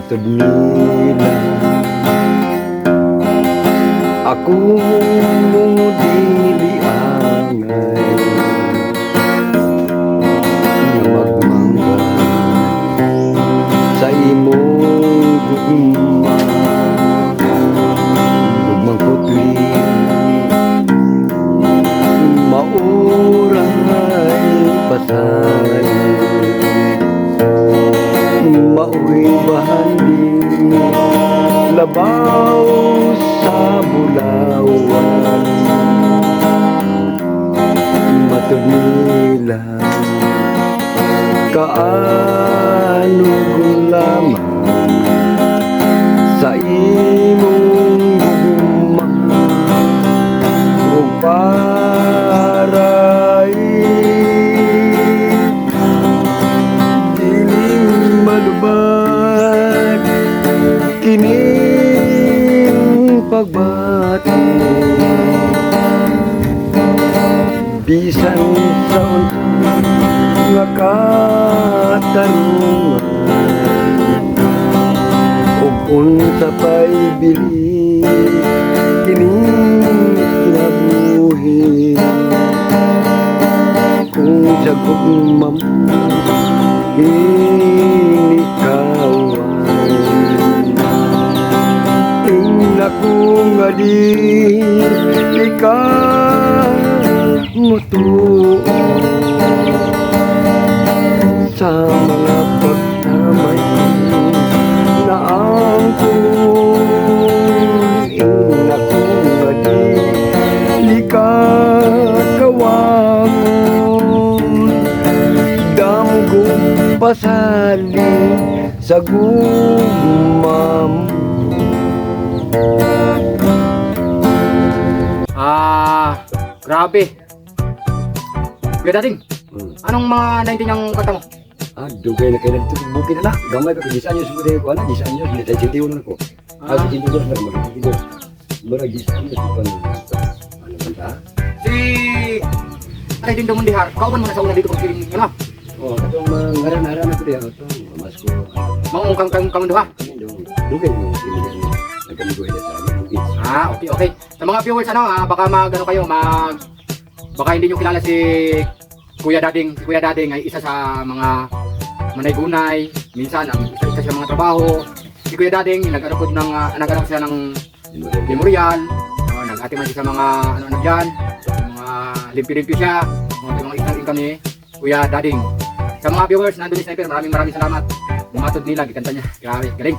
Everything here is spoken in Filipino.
matod nila ako mo dili angay na magmangga sa imong gugma gugmang putli mauray pasan mauwi bahanding labaw sa bulawan matod nila kaano lamang sa imong gugma ug paray diling malubad kining pagbati bisan sa unsa nga katarungan ug unsa pa'y bili kining kinabuhi kung sa gugmam inikawan ingnaku nga di ikaw mutuo sa mga pagtamay na angkong ingnaku nga di likakawangon damgong pasali sa gugmam. Grabe. Kuya Dating, anong mga naintindihan ang kanta mo? Dugay na kayo na bukid na. Gamay ka, 10 anyos mo tayo ko, 10 anyos, may tayo sitiyo na ko. Kasi 22 na, mag-22. Marag 10 anyos ko pa. Ano kanta? Si Tay Ding Damundihar, kauban mo na sa una dito kung kiling ano? Itong ngaran-ngaran na ko diyan, itong mas ko. Maungkang kamunduha? Dugay mo, nagkamiguhin na sa amin. Okay. Sa mga viewers, baka kayo, baka hindi nyo kilala si Kuya Dading. Si Kuya Dading ay isa sa mga manay-gunay. Minsan, isa sa mga trabaho. Si Kuya Dading, nag-anak siya ng memorial. Nag-ati man siya sa mga dyan. Mga limpi-limpi siya. Mga income ni Kuya Dading. Sa mga viewers, nandun ni Sniper, maraming salamat. Bumatod nila, gikanta niya. Grabe, galing.